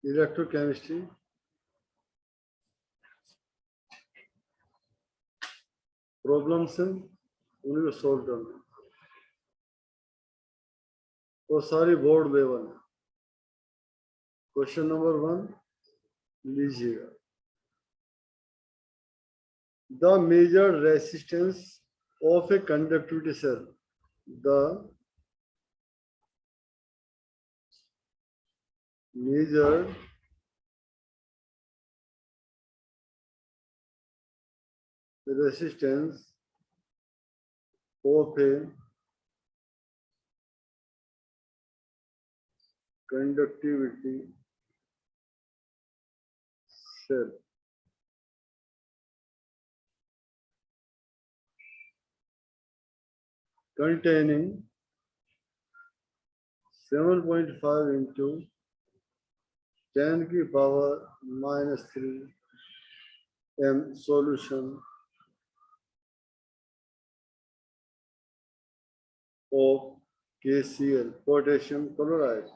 Electrochemistry problems हैं उनको solve करना, वो सारी बोर्ड लेवल है। क्वेश्चन नंबर 1 लीजिएगा। The major resistance of a conductivity cell, the major resistance of a conductivity cell containing 7.5 into 10 की power -3 m solution of KCl potassium chloride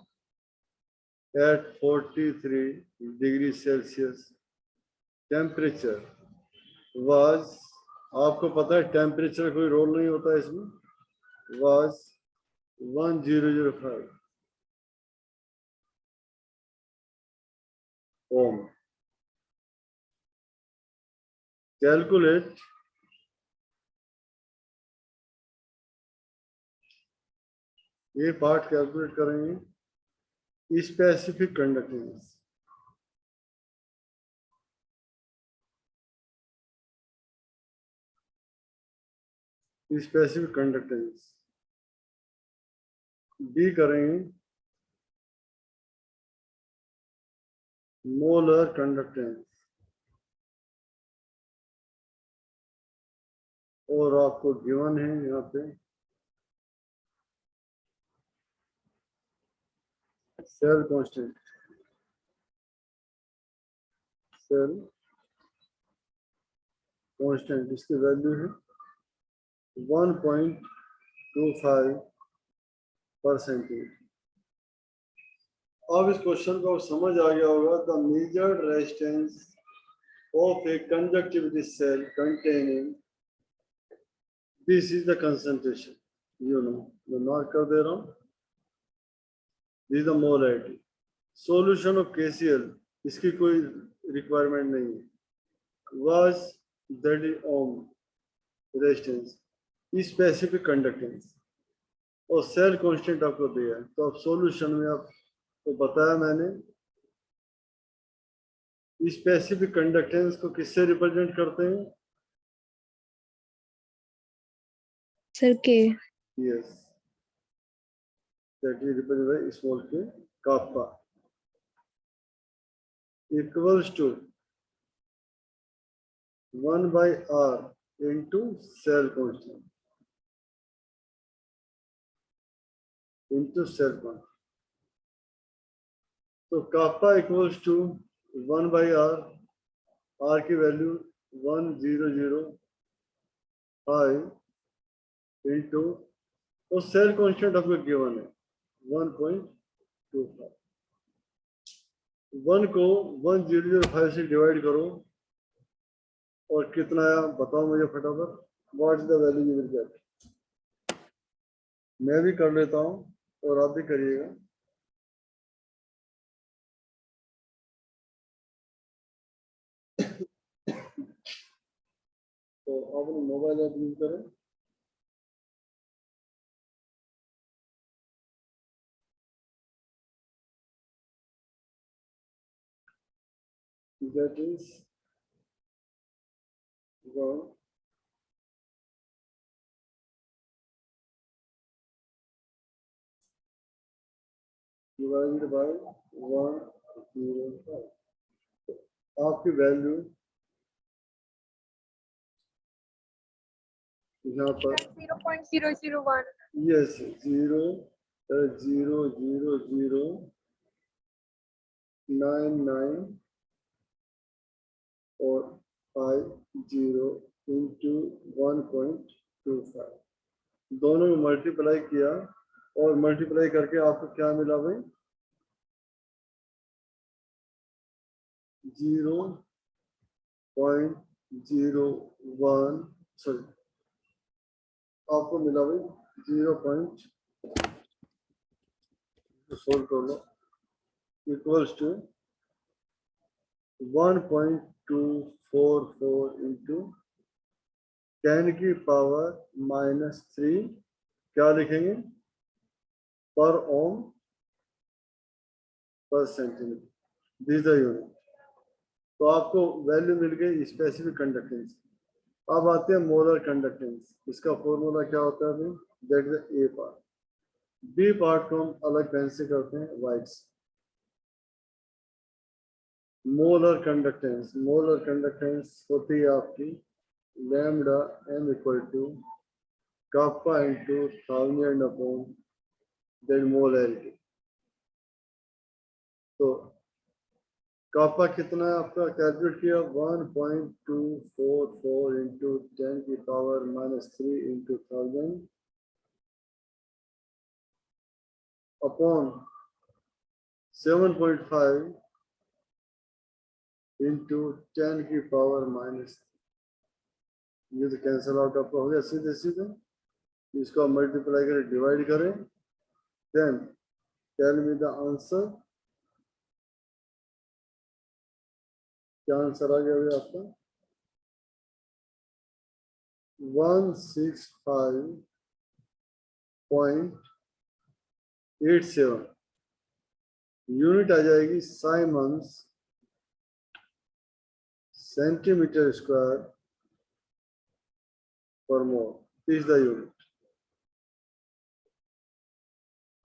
at 43 degrees Celsius temperature was, आपको पता है temperature कोई role नहीं होता इसमें, was 1005 ohm. Calculate ये part calculate करेंगे specific conductance. Specific conductance B करेंगे मोलर कंडक्टेंस, और आपको गिवन है यहाँ पे सेल कांस्टेंट, सेल कांस्टेंट इसकी वैल्यू है 1.25%। अब इस क्वेश्चन को समझ आ गया होगा। The major resistance of a conductivity cell containing, this is the concentration, you know, मैं मार्क कर दे रहा हूँ, this the molarity. Solution of KCl इसकी कोई रिक्वायरमेंट नहीं है, was that is ohm resistance specific conductance, और सेल कांस्टेंट आपको दिया है। तो अब सॉल्यूशन में आपको बताया मैंने स्पेसिफिक कंडक्टेंस को किससे रिप्रेजेंट करते हैं सर के, yes, that is represented by small के kappa equals to 1/r into cell constant into cell constant। तो kappa equals to 1/r, r की वैल्यू 1005 into, और सेल कांस्टेंट आपको गिवन है 1.25। 1 को 1005 से डिवाइड करो और कितना आया बताओ मुझे फटाफट, what is the value you will gate. मैं भी कर लेता हूँ और आप भी करिएगा। तो अपने मोबाइल ऐप यूज करें, that is 1 divided by 105। आपकी वैल्यू यहाँ पर 0.001, यस 0.00099 और 50 into 1.25 दोनों में मल्टीप्लाई किया, और मल्टीप्लाई करके आपको क्या मिला भाई 0.01 सॉरी आपको मिला भाई 0. सोल्व कर लो इक्वल्स टू 1.244 इंटू 10 की पावर -3 क्या लिखेंगे पर ओम पर सेंटीमीटर. This the unit. तो आपको वैल्यू मिल गई स्पेसिफिक कंडक्टेंस. अब आते हैं मोलर कंडक्टेंस. इसका फॉर्मूला क्या होता है भाई? That is a part. B part को हम अलग पेन से करते हैं वाइट से. मोलर कंडक्टेंस होती है आपकी lambda M equal to kappa into 1000 upon that molarity. तो कापा कितना है आपका कैलकुलेट किया 1.244 इंटू 10 की पावर -3 इंटू 1000 अपॉन 7.5 इंटू 10 की पावर माइनस. ये तो कैंसिल आउट आपका हो गया सीधे सीधे. इसको मल्टीप्लाई करें डिवाइड करें then tell me the answer. क्या आंसर आ गया भाई आपका 165.87 यूनिट आ जाएगी Simons centimetre square per mole is the unit.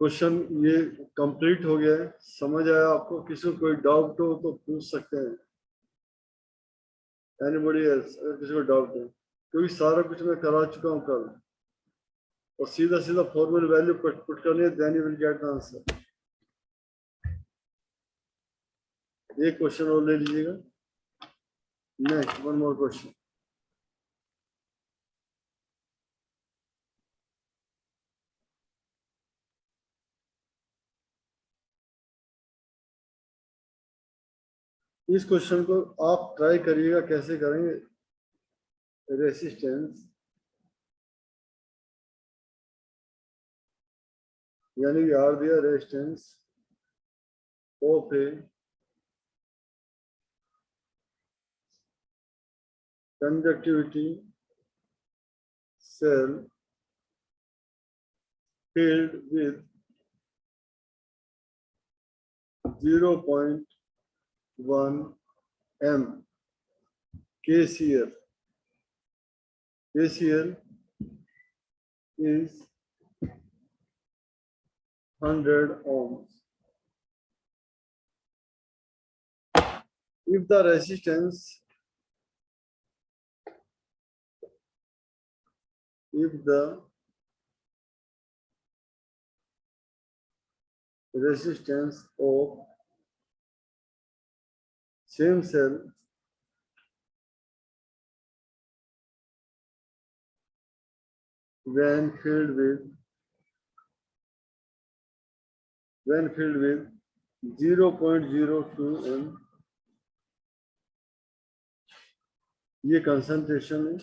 Question ये कंप्लीट हो गया है. समझ आया आपको? किसी को कोई डाउट हो तो पूछ सकते हैं. एनीबॉडी एल्स अगर किसी को डाउट है क्योंकि सारा कुछ मैं करा चुका हूँ कल और सीधा सीधा फॉर्मूला वैल्यू पुट करनी है then you will get the answer. एक क्वेश्चन और ले लीजिएगा. Next one more question. इस क्वेश्चन को आप ट्राई करिएगा कैसे करेंगे. रेसिस्टेंस यानी आर दिया resistance of a conductivity cell filled with 0.1 m KCl. KCl is 100 ohms. If the resistance of same cell when filled with 0.02 m ये कंसंट्रेशन है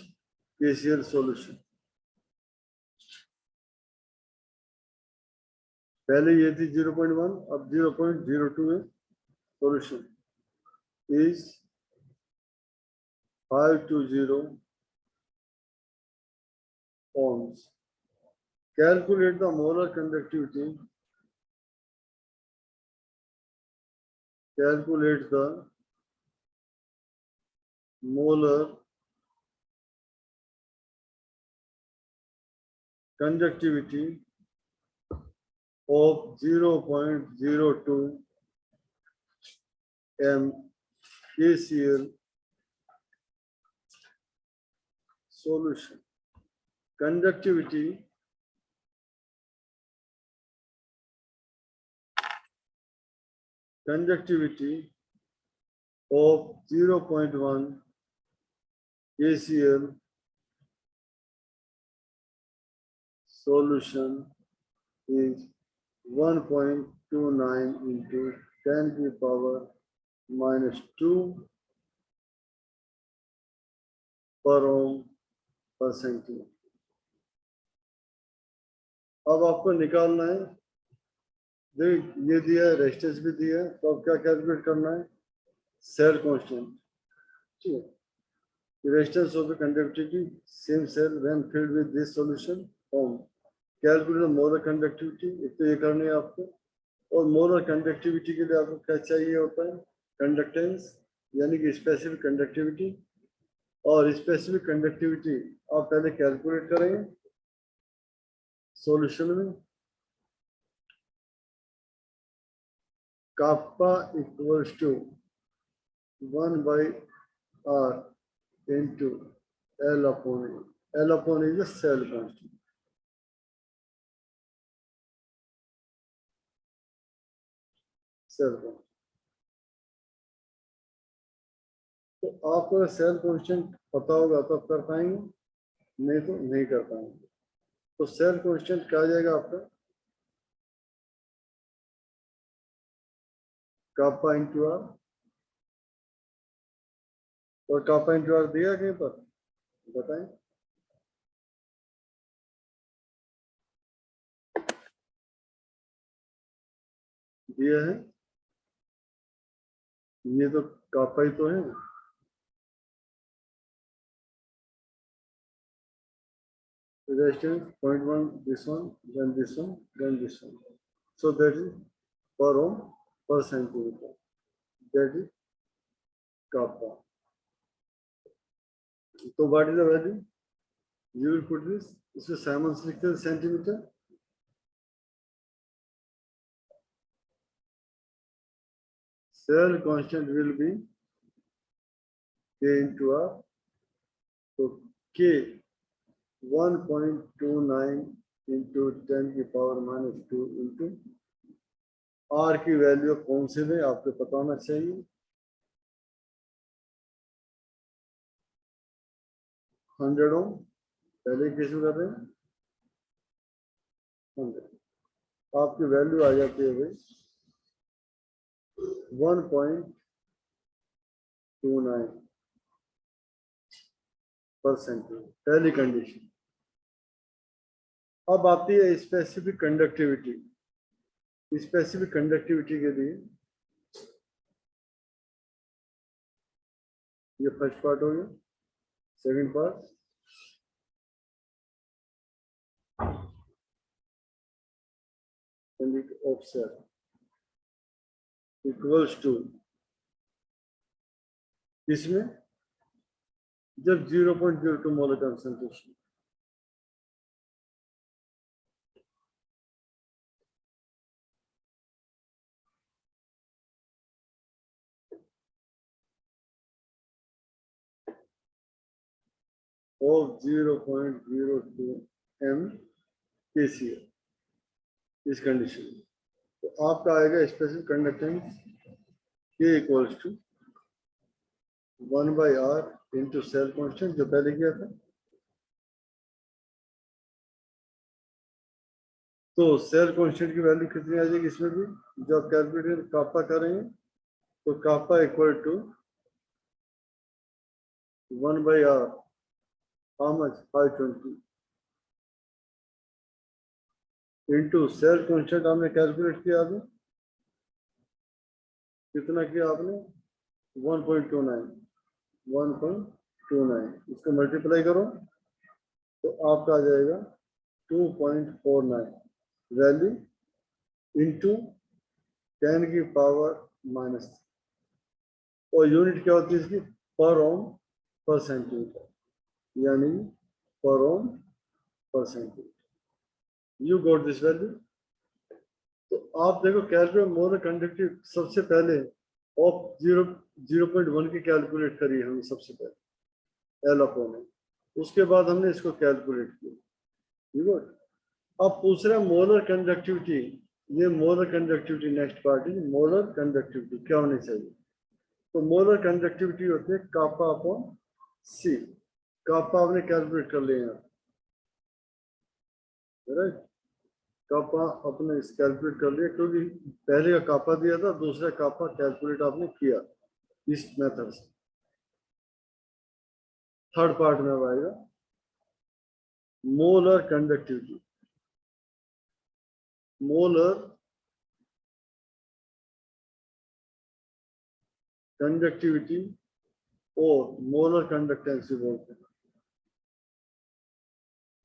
KCl सॉल्यूशन. पहले ये थी 0.1 अब 0.02 है. Solution is 520 ohms. Calculate the molar conductivity. Calculate the molar conductivity of 0.02 m KCl solution. Conductivity of 0.1 KCl solution is 1.29 into 10 to the power -2 पर ओम पर centimetre. अब आपको निकालना है, देख ये दिया है, रेजिस्टेंस भी दिया है, तो अब क्या कैलकुलेट करना है, सेल कांस्टेंट। ठीक है, resistance of the conductivity same cell when filled with this solution ohm. Calculate molar conductivity, एक तो ये करनी है आपको, और मोलर कंडक्टिविटी के लिए आपको क्या चाहिए होता है, कंडक्टेंस, यानी कि स्पेसिफिक कंडक्टिविटी। और स्पेसिफिक कंडक्टिविटी आप पहले कैलकुलेट करेंगे सॉल्यूशन में। Kappa equals to 1/r into L upon A. L upon A is the cell constant. Cell constant. तो आपको सेल कांस्टेंट पता होगा तो आप कर पाएंगे, नहीं तो नहीं कर पाएंगे। तो सेल कांस्टेंट क्या आ जाएगा आपका, काप्पा इंटू आर। और काप्पा इंटू आर दिया कहीं पर, बताएं। दिया है, ये तो काप्पा ही तो है। Resistance 0.1, this one, then this one, then this one. So that is per ohm per centimeter. That is kappa. So what is the value? You will put this. This is Simon's lictor centimeter. Cell constant will be K into R. So K 1.29 into 10 की power minus 2 into R की value कौन से में आपको पता होना चाहिए, 100 ओम। पहले कैसे कर रहे हैं, 100। आपकी वैल्यू आ जाती है भाई 1.29 %। पहली कंडीशन। अब आती है स्पेसिफिक कंडक्टिविटी। स्पेसिफिक कंडक्टिविटी के लिए ये फर्स्ट पार्ट हो गया। Second part, offset equals to, इसमें जब 0.02 मोलर कंसंट्रेशन, of 0.02 MkCl, इस कंडीशन में तो आपका आएगा specific conductance K equals to 1/r into cell constant जो पहले किया था। तो सेल कांस्टेंट की वैल्यू कितनी आ जाएगी इसमें भी, जब आप कैलकुलेटर कापा करेंगे तो kappa equal to 1/r, how much, 520 into cell constant आपने कैलकुलेट किया, आपने कितना किया, आपने 1.29, इसको मल्टीप्लाई करो तो आपका आ जाएगा 2.49 वैल्यू इंटू 10 की पावर माइनस, और यूनिट क्या होती है इसकी, पर ओम पर सेंटीमीटर, यानी पर ओम पर centimetre. You got this value. तो आप देखो कैलकुलेट मोलर कंडक्टिव सबसे पहले ऑफ 0.1 की कैलकुलेट करी हमने सबसे पहले एल अपॉन है, उसके बाद हमने इसको कैलकुलेट किया। You got. अब पूछ रहे हैं मोलर कंडक्टिविटी, ये मोलर कंडक्टिविटी नेक्स्ट पार्ट है, मोलर कंडक्टिविटी क्या होनी चाहिए। तो मोलर कंडक्टिविटी होती है कापा अपॉन सी। कापा आपने कैलकुलेट कर लिया, राइट, कापा अपने कैलकुलेट कर लिया, क्योंकि पहले का कापा दिया था, दूसरा कापा कैलकुलेट आपने किया। इस मेथड से। थर्ड पार्ट में अब आएगा मोलर कंडक्टिविटी। मोलर कंडक्टिविटी और मोलर कंडक्टेंसी बोलते हैं।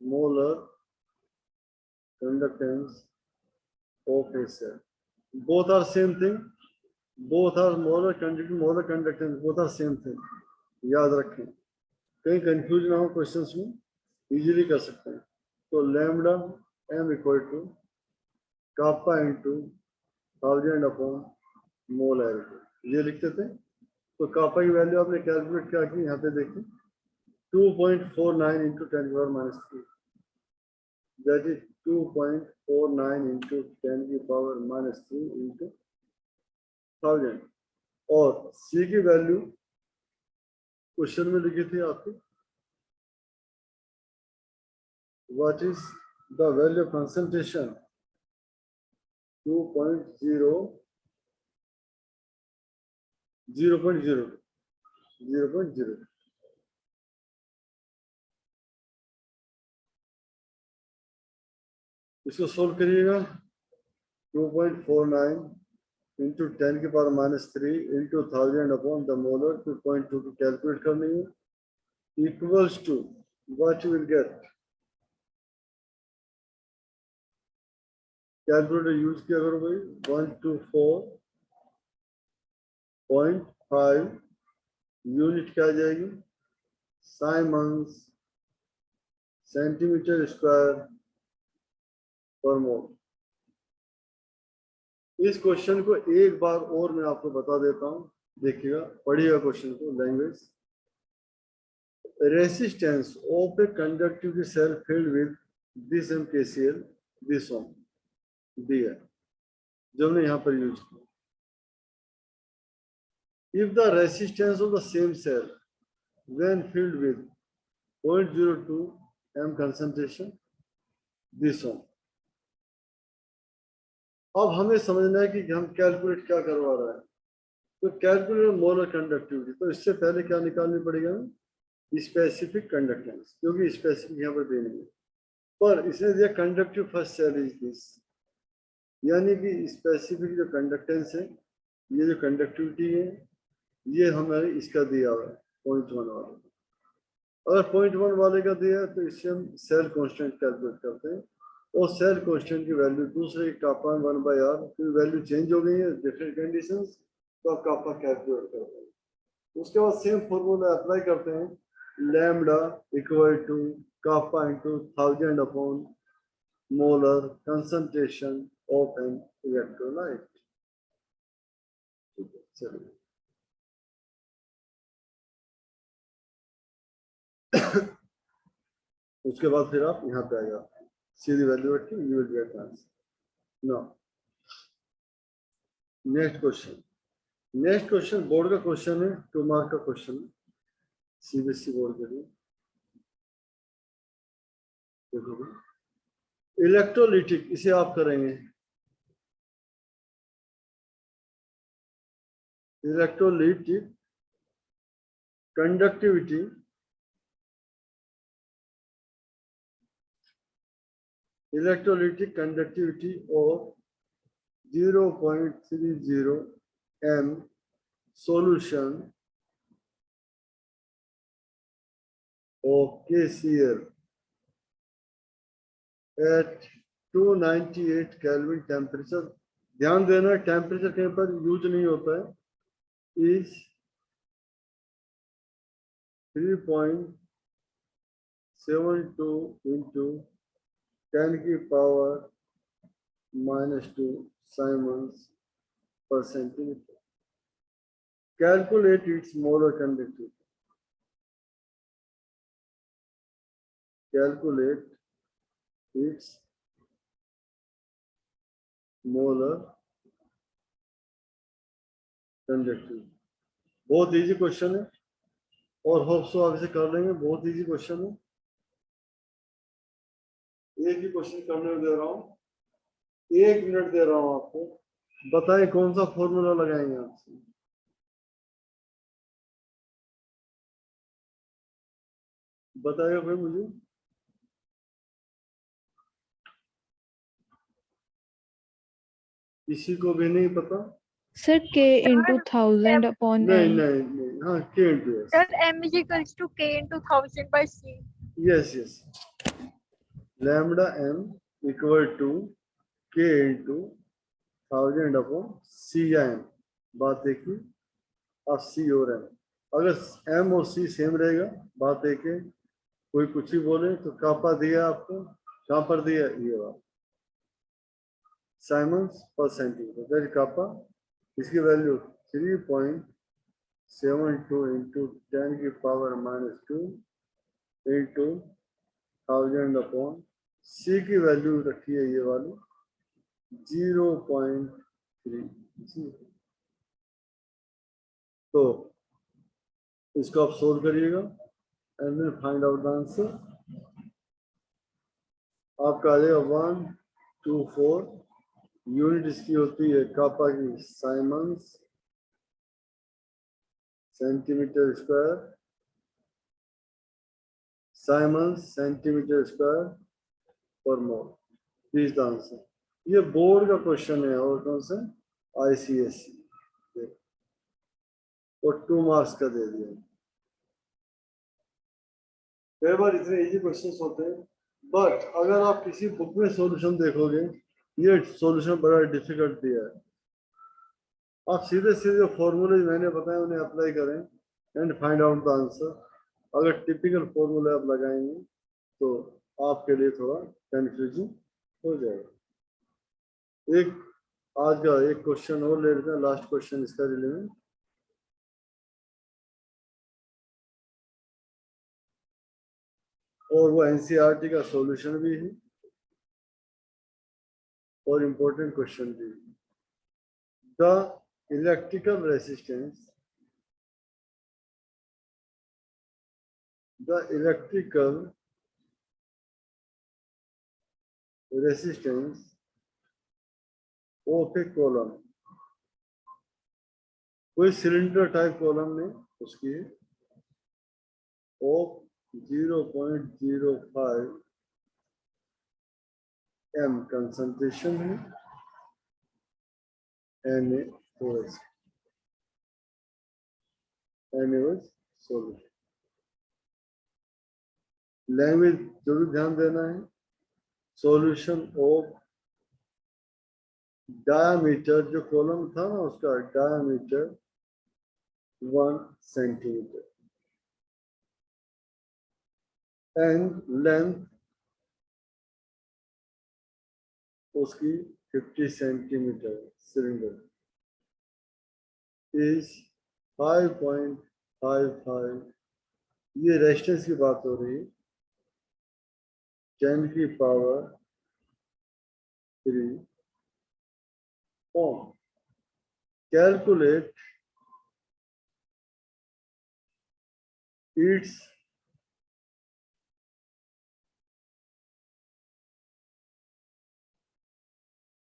Molar conductance of a cell, both are same thing, both are molar conductivity, molar conductance, both are same thing। याद रखें, कहीं कंफ्यूज ना हो क्वेश्चंस में, इजीली कर सकते हैं। तो lambda m equal to kappa into 1000 upon molarity, ये लिखते थे। तो कापा की वैल्यू आपने कैलकुलेट क्या की, यहाँ पे देखिए 2.49 into 10⁻³ that is 2.49 into 10⁻³ into 1000। और C की वैल्यू क्वेश्चन में लिखी थी आपकी, what is the value of concentration 0.0। इसको सोल्व करिएगा। 2.49 into 10⁻³ into 1000 upon the molar 2.2 की कैलकुलेट करनी है, equals to what you will get. Calculator use किया करो भाई। 124.5 यूनिट क्या आ जाएगी, साइमंस सेंटीमीटर स्क्वायर पर मोल। इस क्वेश्चन को एक बार और मैं आपको बता देता हूं, देखिएगा, पढ़िएगा क्वेश्चन को। Language, resistance of a conductivity cell filled with this MkCl this one दी है, जो हमने यहां पर यूज किया। If the resistance of the same cell when filled with 0.02 m concentration this one। अब हमें समझना है कि हम कैलकुलेट क्या करवा रहे हैं। तो कैलकुलेट मोलर कंडक्टिविटी, तो इससे पहले क्या निकालनी पड़ेगा, स्पेसिफिक कंडक्टेंस, क्योंकि स्पेसिफिक यहाँ पर देनी है। पर इसने दिया conductive first cell is this, यानी कि स्पेसिफिक जो कंडक्टेंस है, ये जो कंडक्टिविटी है, ये हमारे इसका दिया हुआ है 0.1 वाला। अगर 0.1 वाले का दिया है तो इससे हम सेल कांस्टेंट कैलकुलेट करते हैं, और सेल कांस्टेंट की वैल्यू दूसरे कापा 1/r, फिर वैल्यू चेंज हो गई है डिफरेंट कंडीशंस, तो आप कापा कैलकुलेट करते हैं। उसके बाद सेम फॉर्मूला अप्लाई करते हैं, lambda equal to kappa into 1000 upon molar concentration of an electrolyte. ठीक है, चलिए। उसके बाद फिर आप यहाँ पे आएगा, सीधी वैल्यू रख के you will get answer. Now next question board का क्वेश्चन है, 2 मार्क का क्वेश्चन है, CBSE बोर्ड के लिए। देखो, इलेक्ट्रोलिटिक, इसे आप करेंगे electrolytic conductivity of 0.30 m solution of KCl at 298 Kelvin temperature. ध्यान देना, टेम्परेचर कहीं पर यूज नहीं होता है, is 3.72 into 10⁻⁻² Siemens per centimeter। Calculate its molar conductivity। Calculate its molar conductivity। बहुत इजी क्वेश्चन है, और होप सो आप इसे कर लेंगे। बहुत इजी क्वेश्चन है, एक ही क्वेश्चन करने दे रहा हूँ, 1 मिनट दे रहा हूँ आपको, बताएं कौन सा फॉर्मूला लगाएंगे आपसे। बताएगा कोई मुझे? किसी को भी नहीं पता? Sir, K into 1000 upon नहीं M. नहीं नहीं, हाँ K into S. Sir, M is equals to K into 1000 by C. Yes, yes. Lambda m equal to K into 1000 upon C या M. बात एक ही, अब C और M. अगर M और C सेम रहेगा, बात एक है. कोई कुछ ही बोले तो कापा दिया आपको, कहाँ पर दिया? ये बात साइमन्स पर सेंटीमीटर, दैट कापा. इसकी वैल्यू 3.72 इंटू 10 की पावर -2 इंटू 1000 अपॉन सी की वैल्यू रखी है ये वाली 0.3. तो इसको आप सोल्व करिएगा and then find out the answer. आपका आ जाएगा 124. यूनिट इसकी होती है कापा की siemens centimetre square, siemens centimetre square per mole. Please the answer. ये बोर्ड का क्वेश्चन है और कौन सा? ICSE. और 2 मार्क्स का दे दिया. कई बार इतने इजी क्वेश्चंस होते हैं, बट अगर आप किसी बुक में सॉल्यूशन देखोगे, ये सॉल्यूशन बड़ा डिफिकल्ट दिया है. आप सीधे सीधे फॉर्मूले मैंने बताया उन्हें अप्लाई करें and find out the answer. अगर टिपिकल फॉर्मूले आप लगाएंगे तो आपके लिए थोड़ा कंफ्यूजिंग हो जाएगा. एक आज का एक क्वेश्चन और ले लेते हैं, लास्ट क्वेश्चन इसका रिलेवेंट. और वो NCERT का सॉल्यूशन भी है और इम्पोर्टेंट क्वेश्चन भी. The electrical resistance, the electrical resistance of a column. कोई सिलेंडर टाइप कॉलम में उसकी ऑफ 0.05 m कंसंट्रेशन है NaOH सॉल्यूशन. लैंग्वेज जरूर ध्यान देना है. सॉल्यूशन ऑफ डायमीटर, जो कॉलम था ना उसका डायमीटर 1 सेंटीमीटर एंड लेंथ उसकी 50 सेंटीमीटर सिलेंडर इज 5.55. ये रेजिस्टेंस की बात हो रही है. 10 की power 3 ohm. Calculate its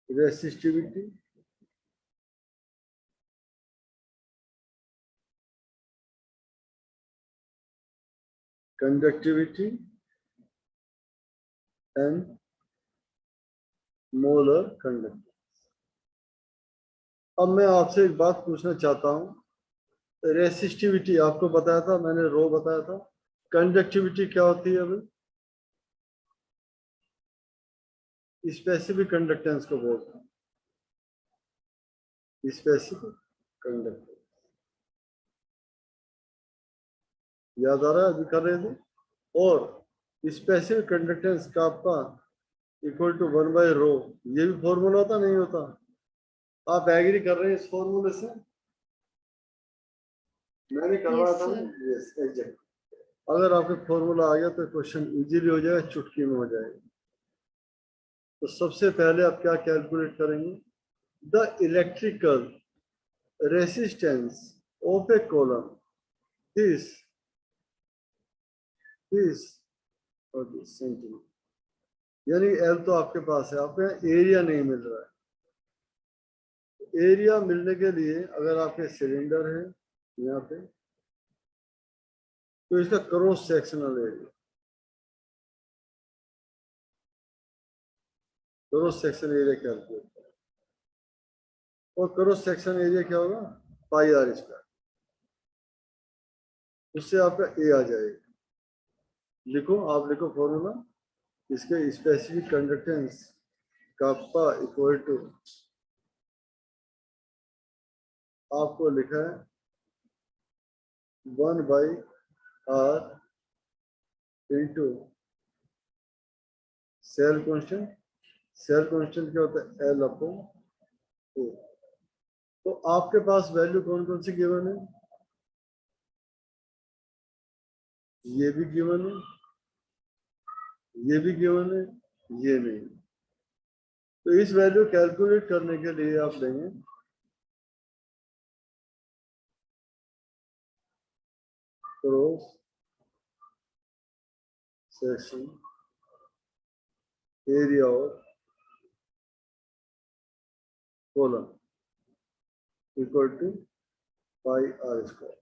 resistivity, conductivity and molar conductance. अब मैं आपसे एक बात पूछना चाहता हूं. रेसिस्टिविटी आपको बताया था मैंने, रो बताया था. कंडक्टिविटी क्या होती है? अभी स्पेसिफिक कंडक्टेंस को बोलते हैं, स्पेसिफिक कंडक्टेंस. याद आ रहा है? अभी कर रहे थे. और स्पेसिफिक कंडक्टेंस का आपका इक्वल टू 1/रो. ये भी फॉर्मूला होता नहीं होता? आप एग्री कर रहे हैं इस फॉर्मूले से? मैंने करवाया था ना. Yes exact. अगर आपको फॉर्मूला आ गया तो क्वेश्चन इजीली हो जाएगा, चुटकी में हो जाएगा. तो सबसे पहले आप क्या कैलकुलेट करेंगे? The electrical resistance of A column this और दिस सेंटीमीटर. यानी एल तो आपके पास है, आपको एरिया नहीं मिल रहा है. एरिया मिलने के लिए अगर आपके सिलेंडर है यहाँ पे, तो इसका cross sectional area cross section area calculate करो, और क्रॉस सेक्शन एरिया क्या होगा, पाई आर स्क्वायर, उससे आपका ए आ जाएगा। लिखो, आप लिखो फॉर्मूला, इसके specific conductance kappa equal to, आपको लिखा है 1/r into cell constant. Cell constant क्या होता है, L अपॉन O। तो आपके पास वैल्यू कौन कौन सी गिवन है, ये भी गिवन है, ये भी गिवन है, ये नहीं। तो इस वैल्यू कैलकुलेट करने के लिए आप लेंगे cross section area of column equal to pi R square.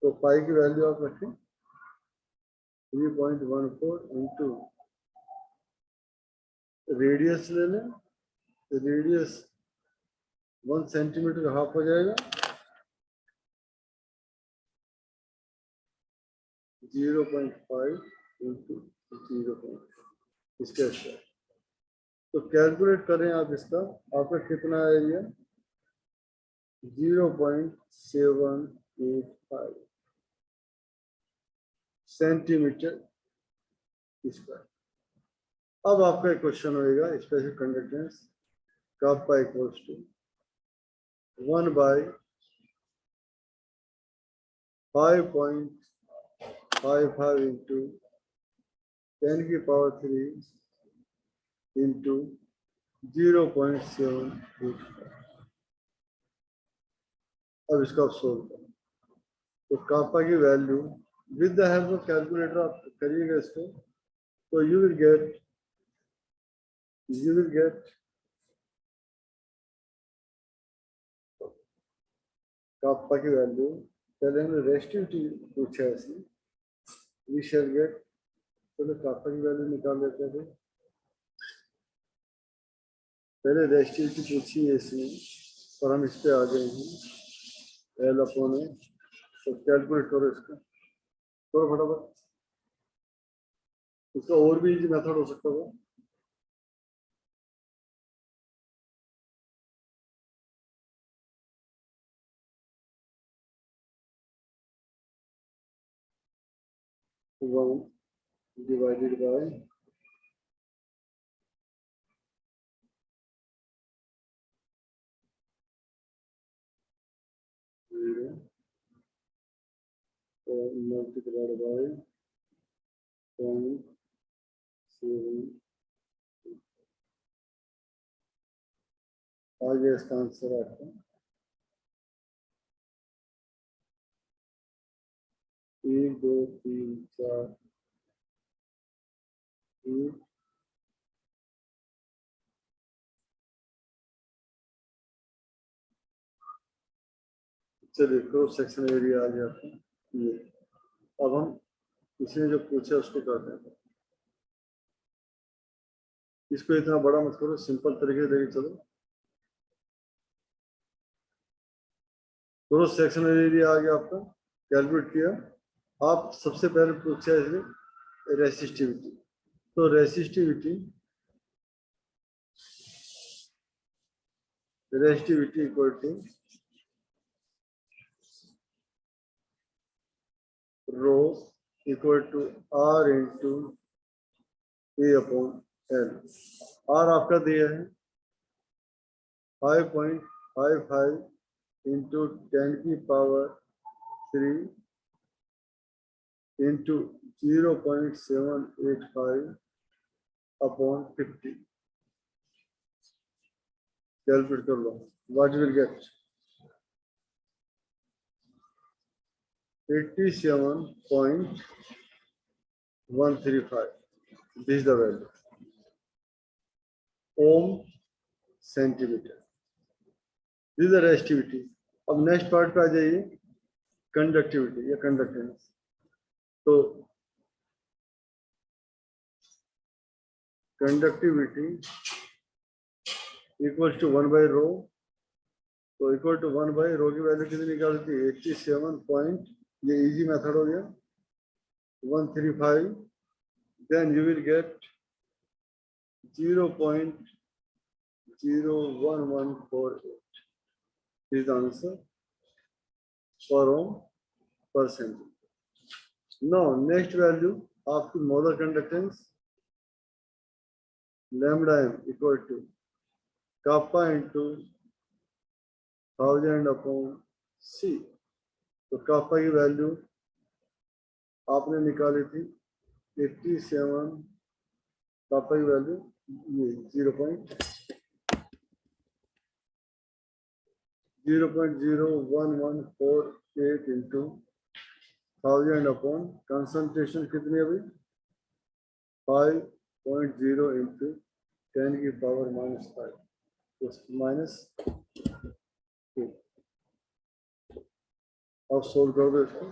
तो पाई की वैल्यू आप रखें 3.14 इंटू रेडियस ले लें, रेडियस 1 सेंटीमीटर हाफ हो जाएगा, 0.5 इंटू 0.5 इसके स्क्वायर। तो कैलकुलेट करें आप इसका, आपका कितना एरिया 0.785 सेंटीमीटर स्क्वायर। अब आपका एक क्वेश्चन होएगा, special conductance kappa equals to 1/5.55 into 10 की पावर 3 इंटू 0.785। अब इसको आप सोल्व करें, तो कापा की value with the help of calculator आप करिएगा इसको, तो यू विल गेट कापा की वैल्यू, पहले हमने रेस्टिविटी पूछा है इसमें, वी शैल गेट, चलो कापा की वैल्यू निकाल लेते थे, पहले रेस्टिविटी पूछी है इसमें और हम इस पे आ गए हैं L अपॉन ए। तो कैलकुलेट करो इसका, करो फटाफट, इसका और भी इजी मेथड हो सकता है। 1 divided by 0 और multiplied by 0.7। आगे इसका आंसर आपका 1 2 3 4 1। चलिए क्रॉस सेक्शन एरिया आ गया था ये। अब हम इसने जो पूछा उसको करते हैं, इसको इतना बड़ा मत करो, सिंपल तरीके से लेके चलो। क्रॉस सेक्शन एरिया आ गया आपका, कैलकुलेट किया। आप सबसे पहले पूछा इसने रेसिस्टिविटी, तो resistivity equal to rho equal to R into A upon L. R आपका दिया है 5.55 इंटू 10 की पावर 3 इंटू 0.785 अपॉन 50। कैलकुलेट कर लो, what will get 87.135। This the value ohm centimetre. This the resistivity. अब नेक्स्ट पार्ट पे आ जाइए, कंडक्टिविटी या कंडक्टेंस। तो conductivity equal to 1 by rho, तो इक्वल टू 1 बाई रो की वैल्यू कितनी निकाली थी 87 पॉइंट, ये इजी मेथड हो गया 135, then you will get 0.01148 is the answer per ohm per centimeter. Now next value of the molar conductance lambda m equal to kappa into 1000 upon c. तो kappa की value आपने निकाली थी 87, kappa की value ये 0.01148 into 1000 upon concentration कितनी है भाई 5.0 into 10 की पावर -5 -2। अब सोल्व कर दो इसको।